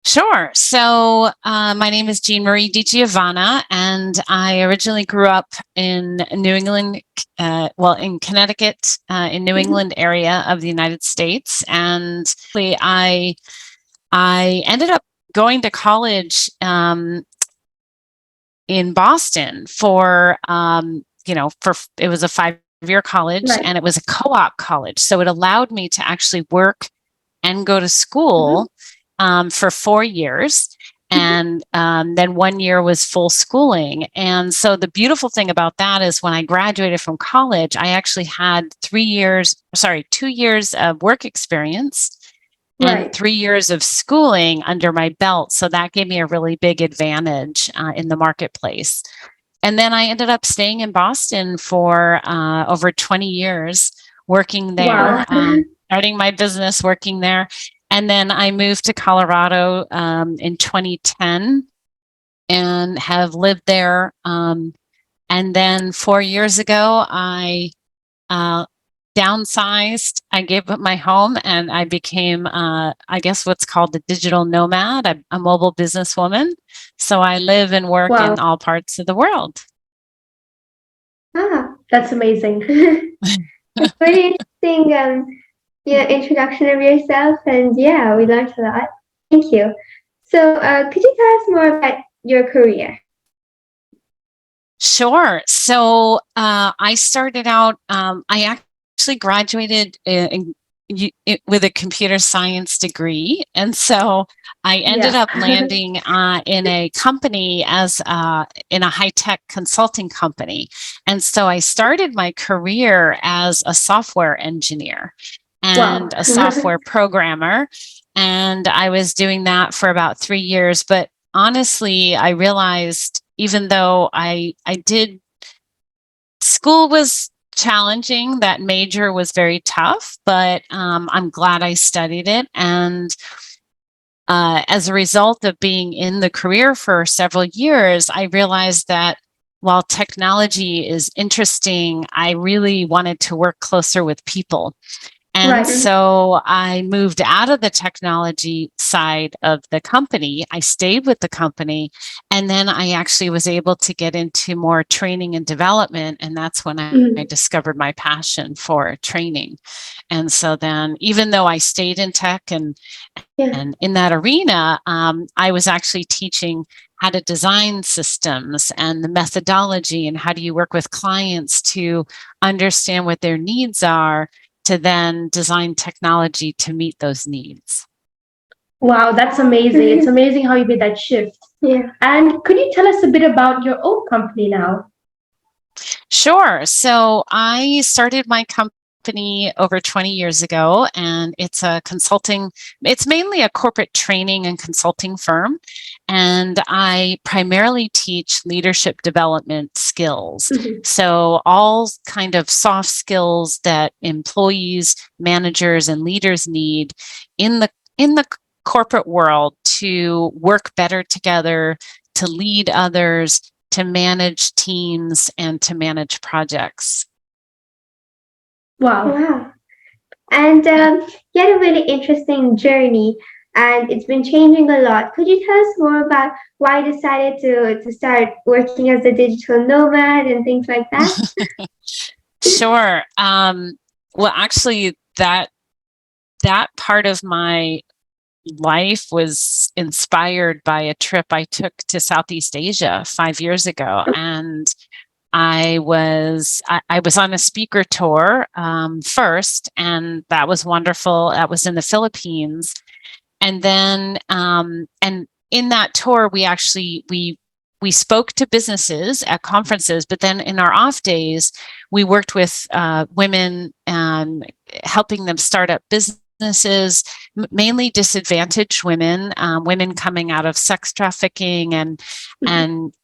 Sure. So, my name is Jean Marie DiGiovanna, and I originally grew up in New England, in Connecticut, in New Mhm. England area of the United States. And I ended up going to college in Boston for it was a 5-year college, Right. and it was a co-op college, so it allowed me to actually work and go to Mhm. school for 4 years. Mhm. And then 1 year was full schooling. And so the beautiful thing about that is when I graduated from college, I actually had 2 years of work experience and Right. 3 years of schooling under my belt. So that gave me a really big advantage in the marketplace. And then I ended up staying in Boston for over 20 years, working Wow. there, starting my business, working there. And then I moved to Colorado in 2010 and have lived there. And then 4 years ago, I uh, downsized. I gave up my home and I became, I guess, what's called a digital nomad, a mobile businesswoman. So I live and work Wow. in all parts of the world. That's amazing. It's very interesting, introduction of yourself, and yeah, we learned a lot. Thank you. So, could you tell us more about your career? Sure. So I started out, I actually graduated with a computer science degree. And so I ended Yeah. up landing in a company in a high tech consulting company. And so I started my career as a software engineer Wow. and a software programmer. And I was doing that for about 3 years. But honestly, I realized even though I did, school was challenging, that major was very tough, but I'm glad I studied it. And as a result of being in the career for several years, I realized that while technology is interesting, I really wanted to work closer with people. And Right. so I moved out of the technology side of the company. I stayed with the company. And then I actually was able to get into more training and development. And that's when I Mhm. discovered my passion for training. And so then, even though I stayed in tech Yeah. and in that arena, I was actually teaching how to design systems and the methodology and how do you work with clients to understand what their needs are to then design technology to meet those needs. Wow, that's amazing. It's amazing how you made that shift. Yeah. And could you tell us a bit about your own company now? Sure. So I started my company over 20 years ago, and it's mainly a corporate training and consulting firm. And I primarily teach leadership development skills. Mhm. So all kind of soft skills that employees, managers, and leaders need in the corporate world to work better together, to lead others, to manage teams, and to manage projects. Wow. Wow. And you had a really interesting journey, and it's been changing a lot. Could you tell us more about why you decided to start working as a digital nomad and things like that? Sure. Well, actually, that part of my life was inspired by a trip I took to Southeast Asia 5 years ago, and I was on a speaker tour first, and that was wonderful. That was in the Philippines, and then and in that tour, we spoke to businesses at conferences, but then in our off days, we worked with women and helping them start up businesses, mainly disadvantaged women, women coming out of sex trafficking and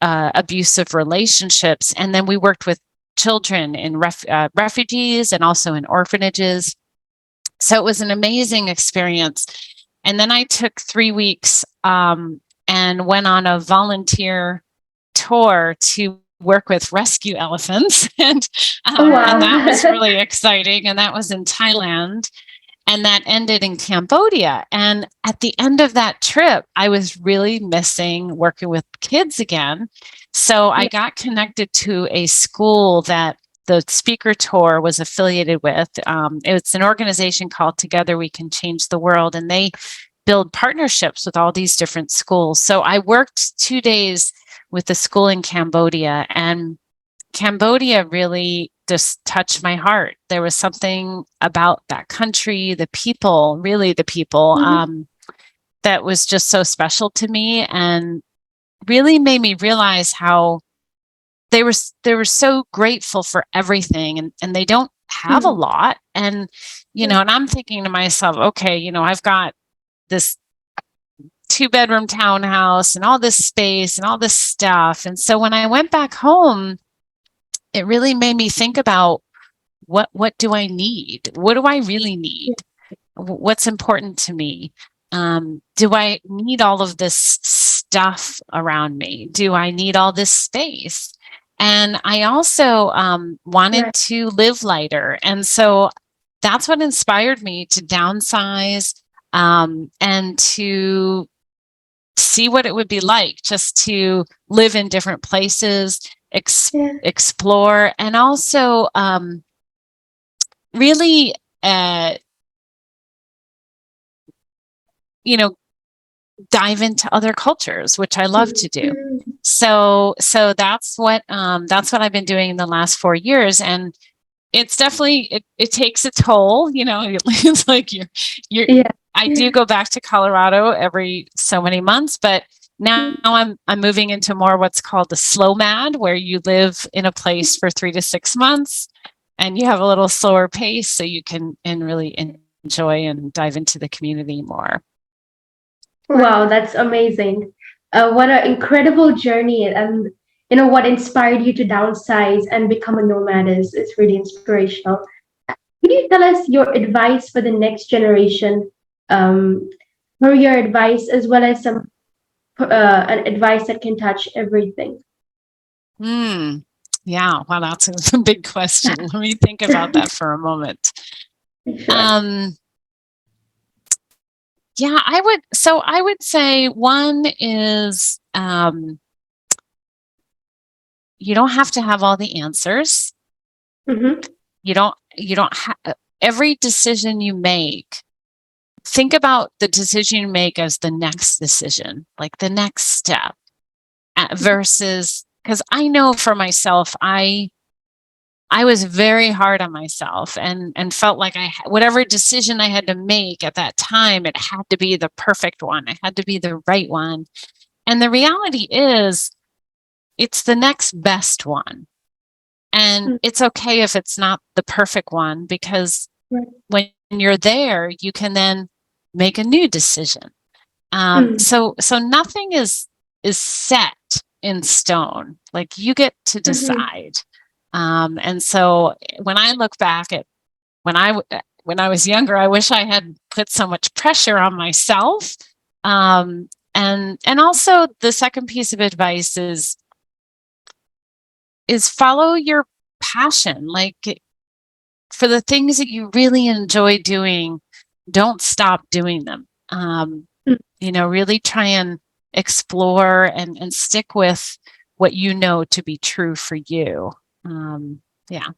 abusive relationships. And then we worked with children in refugees and also in orphanages. So it was an amazing experience. And then I took 3 weeks and went on a volunteer tour to work with rescue elephants, and Oh, and that was wow. really exciting. And that was in Thailand. And that ended in Cambodia. And at the end of that trip, I was really missing working with kids again. So I got connected to a school that the speaker tour was affiliated with. It's an organization called Together We Can Change the World, and they build partnerships with all these different schools. So I worked 2 days with the school in Cambodia, and Cambodia really just touched my heart. There was something about that country, the people, really the people, that was just so special to me, and really made me realize how they were so grateful for everything, and they don't have a lot. And, and I'm thinking to myself, okay, I've got this 2-bedroom townhouse and all this space and all this stuff. And so when I went back home, it really made me think about what do I need? What do I really need? What's important to me? Do I need all of this stuff around me? Do I need all this space? And I also wanted to live lighter. And so that's what inspired me to downsize, and to see what it would be like just to live in different places, explore, and also really, dive into other cultures, which I love to do. So that's what I've been doing in the last 4 years, and it's definitely it takes a toll. It's like I do go back to Colorado every so many months, but now I'm moving into more what's called the slow mad, where you live in a place for 3 to 6 months, and you have a little slower pace, so you can really enjoy and dive into the community more. Wow, that's amazing. What an incredible journey. And what inspired you to downsize and become a nomad is really inspirational. Can you tell us your advice for the next generation, career advice, as well as some an advice that can touch everything? Yeah, wow, that's a big question. Let me think about that for a moment. Sure. Yeah, I would say one is, you don't have to have all the answers. You don't have every decision you make. Think about the decision you make as the next decision, like the next step, versus, because I know for myself, I was very hard on myself, and felt like whatever decision I had to make at that time, it had to be the perfect one. It had to be the right one. And the reality is, it's the next best one. And it's okay if it's not the perfect one, because when you're there, you can then make a new decision. So nothing is set in stone. Like, you get to decide. And so when I look back at when I was younger, I wish I had put so much pressure on myself. And also, the second piece of advice is follow your passion. Like, for the things that you really enjoy doing, don't stop doing them. Really try and explore and stick with what you know to be true for you. Yeah.